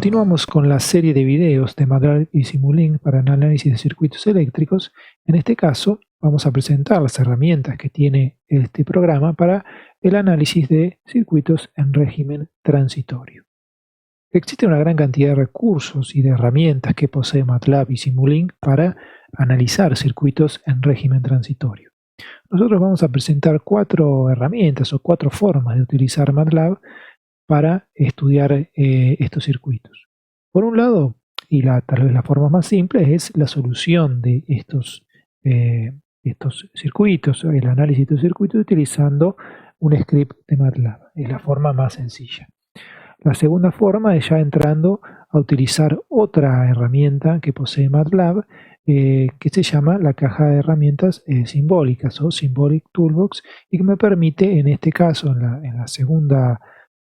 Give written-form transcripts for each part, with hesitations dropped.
Continuamos con la serie de videos de MATLAB y Simulink para el análisis de circuitos eléctricos. En este caso vamos a presentar las herramientas que tiene este programa para el análisis de circuitos en régimen transitorio. Existe una gran cantidad de recursos y de herramientas que posee MATLAB y Simulink para analizar circuitos en régimen transitorio. Nosotros vamos a presentar 4 herramientas o 4 formas de utilizar MATLAB para estudiar estos circuitos. Por un lado, y tal vez la forma más simple, es la solución de estos circuitos, el análisis de estos circuitos utilizando un script de MATLAB. Es la forma más sencilla. La segunda forma es ya entrando a utilizar otra herramienta que posee MATLAB, que se llama la caja de herramientas simbólicas o Symbolic Toolbox, y que me permite, en este caso, en la segunda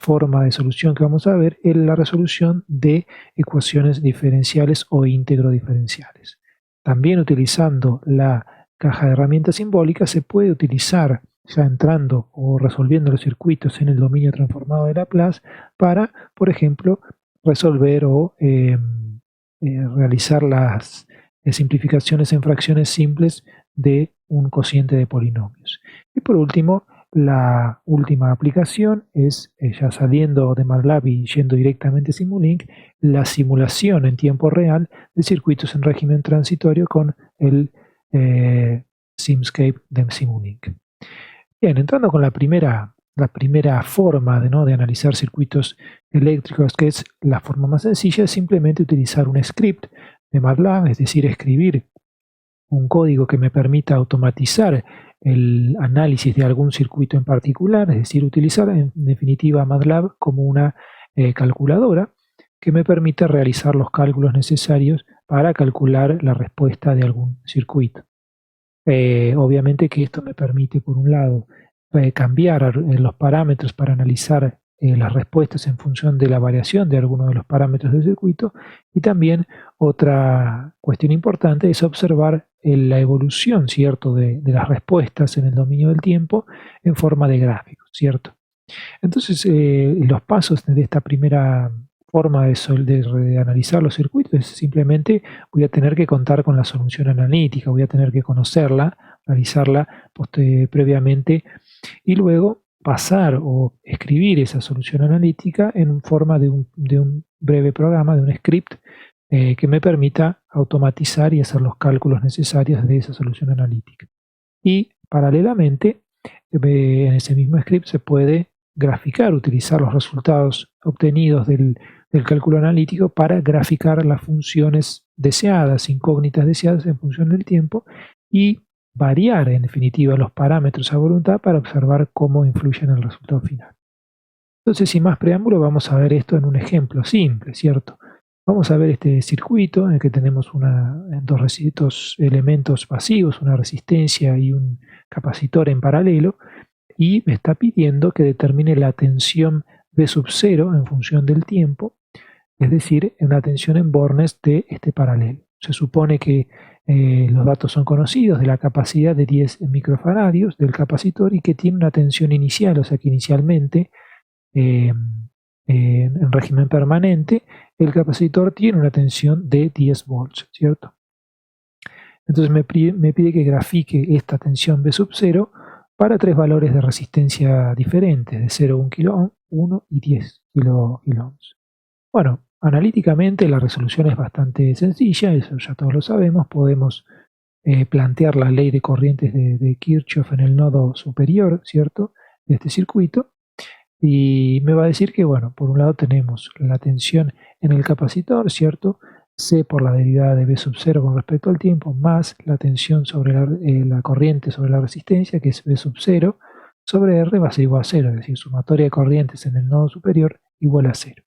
forma de solución que vamos a ver, es la resolución de ecuaciones diferenciales o íntegro diferenciales. También utilizando la caja de herramientas simbólicas se puede utilizar, ya entrando o resolviendo los circuitos en el dominio transformado de Laplace, para, por ejemplo, resolver o realizar las simplificaciones en fracciones simples de un cociente de polinomios. Y por último, la última aplicación es, ya saliendo de MATLAB y yendo directamente a Simulink, la simulación en tiempo real de circuitos en régimen transitorio con el Simscape de Simulink. Bien, entrando con la primera forma de analizar circuitos eléctricos, que es la forma más sencilla, es simplemente utilizar un script de MATLAB, es decir, escribir un código que me permita automatizar el análisis de algún circuito en particular, es decir, utilizar en definitiva MATLAB como una calculadora que me permita realizar los cálculos necesarios para calcular la respuesta de algún circuito. Obviamente que esto me permite, por un lado, cambiar los parámetros para analizar las respuestas en función de la variación de alguno de los parámetros del circuito, y también otra cuestión importante es observar la evolución, ¿cierto?, de las respuestas en el dominio del tiempo en forma de gráficos, ¿cierto? Entonces, los pasos de esta primera forma de analizar los circuitos es simplemente voy a tener que contar con la solución analítica, voy a tener que conocerla, realizarla previamente y luego pasar o escribir esa solución analítica en forma de un breve programa, de un script que me permita automatizar y hacer los cálculos necesarios de esa solución analítica. Y paralelamente, en ese mismo script se puede graficar, utilizar los resultados obtenidos del cálculo analítico para graficar las funciones deseadas, incógnitas deseadas en función del tiempo, y variar en definitiva los parámetros a voluntad para observar cómo influyen en el resultado final. Entonces, sin más preámbulo, vamos a ver esto en un ejemplo simple, ¿cierto? Vamos a ver este circuito en el que tenemos dos elementos pasivos, una resistencia y un capacitor en paralelo, y me está pidiendo que determine la tensión V sub 0 en función del tiempo, es decir, una tensión en bornes de este paralelo. Se supone que los datos son conocidos de la capacidad de 10 microfaradios del capacitor y que tiene una tensión inicial, o sea que inicialmente en régimen permanente el capacitor tiene una tensión de 10 volts, ¿cierto? Entonces me pide que grafique esta tensión V sub 0 para 3 valores de resistencia diferentes, de 0 a 1 kilo, 1 y 10 kilo ohms. Bueno, analíticamente la resolución es bastante sencilla, eso ya todos lo sabemos. Podemos plantear la ley de corrientes de Kirchhoff en el nodo superior, ¿cierto?, de este circuito, y me va a decir que, bueno, por un lado tenemos la tensión en el capacitor, ¿cierto?, C por la derivada de V sub 0 con respecto al tiempo, más la tensión sobre la corriente sobre la resistencia, que es V sub 0, sobre R va a ser igual a 0, es decir, sumatoria de corrientes en el nodo superior igual a 0.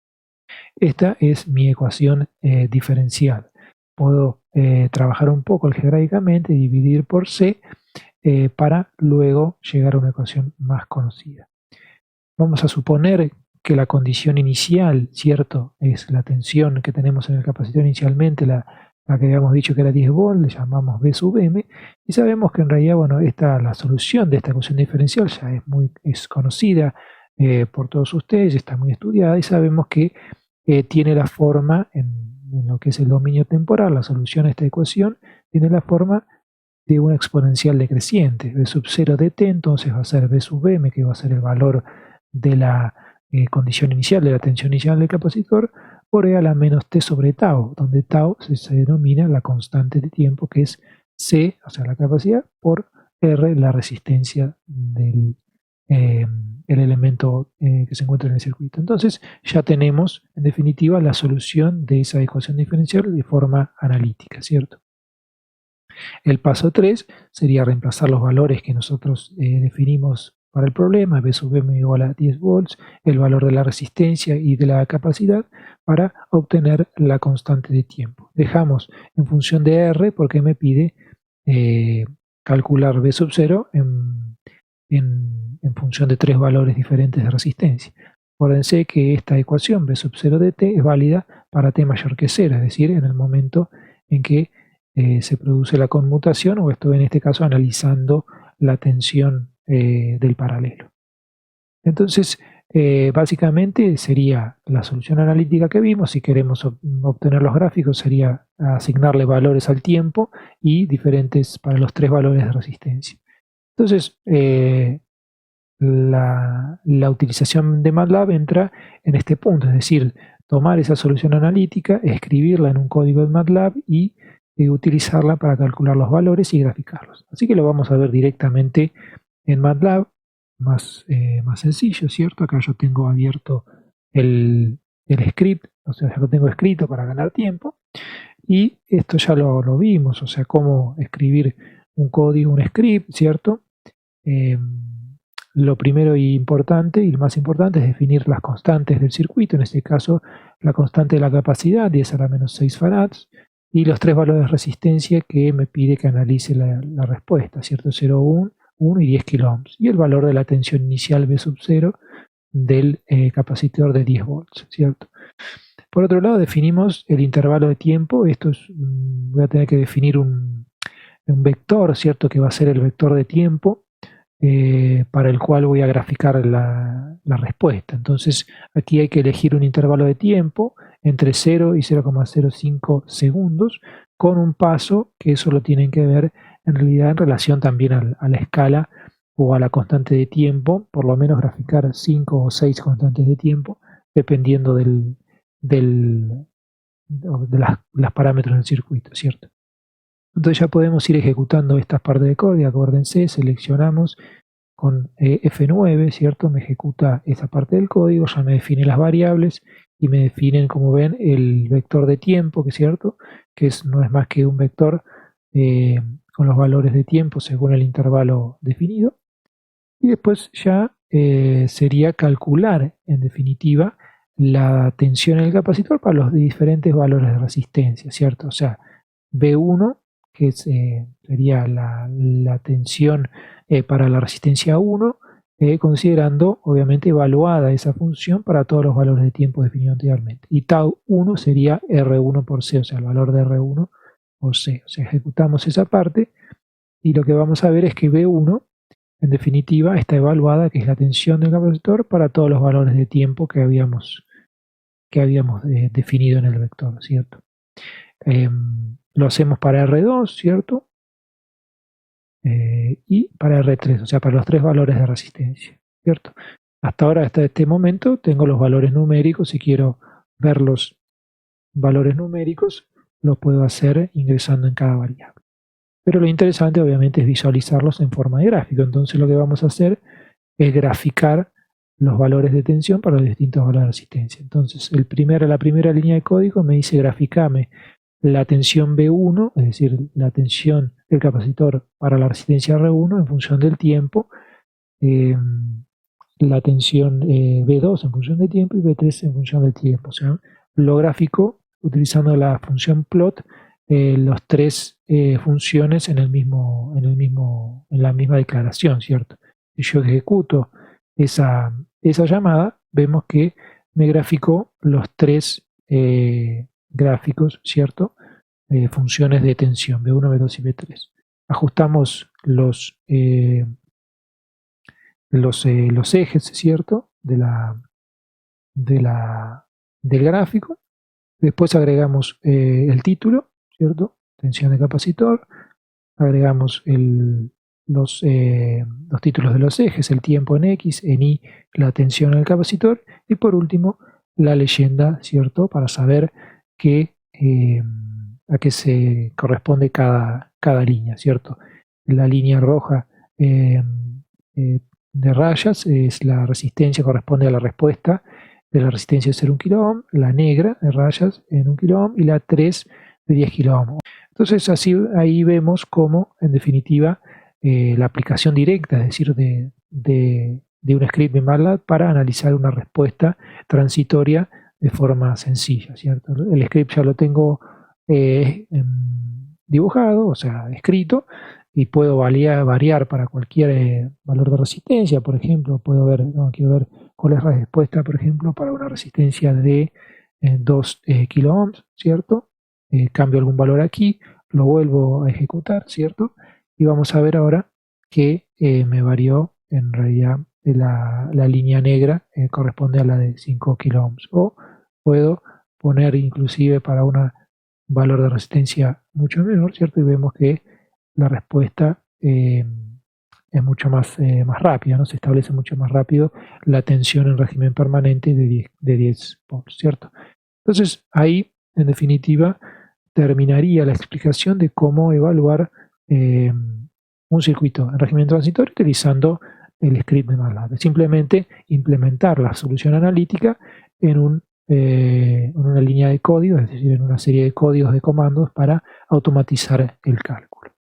Esta es mi ecuación diferencial. Puedo trabajar un poco algebraicamente, dividir por C, para luego llegar a una ecuación más conocida. Vamos a suponer que la condición inicial, ¿cierto?, es la tensión que tenemos en el capacitor inicialmente, la que habíamos dicho que era 10 volts, le llamamos V sub m, y sabemos que en realidad, bueno, la solución de esta ecuación diferencial ya es conocida por todos ustedes, está muy estudiada, y sabemos que tiene la forma, en lo que es el dominio temporal, la solución a esta ecuación, tiene la forma de una exponencial decreciente. B sub 0 de t, entonces va a ser B sub m, que va a ser el valor de la condición inicial, de la tensión inicial del capacitor, por e a la menos t sobre tau, donde tau se denomina la constante de tiempo, que es C, o sea, la capacidad, por R, la resistencia del el elemento que se encuentra en el circuito. Entonces ya tenemos, en definitiva, la solución de esa ecuación diferencial de forma analítica, ¿cierto? El paso 3 sería reemplazar los valores que nosotros definimos para el problema, B sub m igual a 10 volts, el valor de la resistencia y de la capacidad, para obtener la constante de tiempo. Dejamos en función de R porque me pide calcular B sub 0 en función de 3 valores diferentes de resistencia. Acuérdense que esta ecuación B sub 0 de t es válida para t mayor que 0, es decir, en el momento en que se produce la conmutación, o estoy en este caso analizando la tensión del paralelo. Entonces, básicamente sería la solución analítica que vimos. Si queremos obtener los gráficos, sería asignarle valores al tiempo y diferentes para los 3 valores de resistencia. Entonces, la utilización de MATLAB entra en este punto, es decir, tomar esa solución analítica, escribirla en un código de MATLAB y utilizarla para calcular los valores y graficarlos. Así que lo vamos a ver directamente en MATLAB, más sencillo, ¿cierto? Acá yo tengo abierto el script, o sea, ya lo tengo escrito para ganar tiempo, y esto ya lo vimos, o sea, cómo escribir un código, un script, ¿cierto? Lo primero y importante, y lo más importante, es definir las constantes del circuito, en este caso la constante de la capacidad, 10 a la menos 6 farads, y los 3 valores de resistencia que me pide que analice la respuesta, ¿cierto? 0, 1 y 10 kilo ohms, y el valor de la tensión inicial B sub 0 del capacitor de 10 volts, ¿cierto? Por otro lado, definimos el intervalo de tiempo. Esto es, voy a tener que definir un vector, ¿cierto? Que va a ser el vector de tiempo para el cual voy a graficar la respuesta. Entonces, aquí hay que elegir un intervalo de tiempo entre 0 y 0,05 segundos, con un paso que eso lo tienen que ver en realidad en relación también a la escala o a la constante de tiempo, por lo menos graficar 5 o 6 constantes de tiempo, dependiendo de las parámetros del circuito, ¿cierto? Entonces ya podemos ir ejecutando estas partes de código. Acuérdense, seleccionamos con F9, ¿cierto? Me ejecuta esa parte del código, ya me define las variables y me definen, como ven, el vector de tiempo, que es cierto, que no es más que un vector con los valores de tiempo según el intervalo definido. Y después ya sería calcular, en definitiva, la tensión en el capacitor para los diferentes valores de resistencia, ¿cierto? O sea, B1, que sería la tensión para la resistencia 1, considerando, obviamente, evaluada esa función para todos los valores de tiempo definidos anteriormente. Y tau 1 sería R1 por C, o sea, el valor de R1 por C. O sea, ejecutamos esa parte y lo que vamos a ver es que B1, en definitiva, está evaluada, que es la tensión del capacitor, para todos los valores de tiempo que habíamos definido en el vector, ¿cierto? Lo hacemos para R2, ¿cierto? Y para R3, o sea, para los 3 valores de resistencia, ¿cierto? Hasta ahora, hasta este momento, tengo los valores numéricos. Si quiero ver los valores numéricos, lo puedo hacer ingresando en cada variable. Pero lo interesante, obviamente, es visualizarlos en forma de gráfico. Entonces, lo que vamos a hacer es graficar los valores de tensión para los distintos valores de resistencia. Entonces, la primera línea de código me dice: graficame la tensión B1, es decir, la tensión del capacitor para la resistencia R1 en función del tiempo, la tensión B2 en función del tiempo y B3 en función del tiempo. O sea, lo gráfico utilizando la función plot, las 3 funciones en la misma declaración, ¿cierto? Si yo ejecuto esa llamada, vemos que me graficó los 3 gráficos, ¿cierto? Funciones de tensión, B1, B2 y B3. Ajustamos los ejes, ¿cierto? De la del gráfico. Después agregamos el título, ¿cierto? Tensión de capacitor. Agregamos los títulos de los ejes, el tiempo en X, en Y, la tensión en el capacitor. Y por último, la leyenda, ¿cierto? Para saber a qué se corresponde cada línea, ¿cierto? La línea roja de rayas es la resistencia, corresponde a la respuesta de la resistencia de 0,1 kΩ, la negra de rayas en 1 kΩ y la 3 de 10 kΩ. Entonces así ahí vemos cómo en definitiva la aplicación directa, es decir, de un script de MATLAB para analizar una respuesta transitoria de forma sencilla, ¿cierto? El script ya lo tengo dibujado, o sea, escrito, y puedo variar para cualquier valor de resistencia. Por ejemplo, puedo ver, no, quiero ver cuál es la respuesta, por ejemplo, para una resistencia de 2 kiloohms, ¿cierto? Cambio algún valor aquí, lo vuelvo a ejecutar, ¿cierto? Y vamos a ver ahora que me varió en realidad la línea negra, corresponde a la de 5 kiloohms. O puedo poner inclusive para un valor de resistencia mucho menor, ¿cierto? Y vemos que la respuesta es mucho más rápida, ¿no? Se establece mucho más rápido la tensión en régimen permanente de 10 volts, ¿cierto? Entonces ahí, en definitiva, terminaría la explicación de cómo evaluar un circuito en régimen transitorio utilizando el script de MATLAB. Simplemente implementar la solución analítica en una línea de código, es decir, en una serie de códigos de comandos para automatizar el cálculo.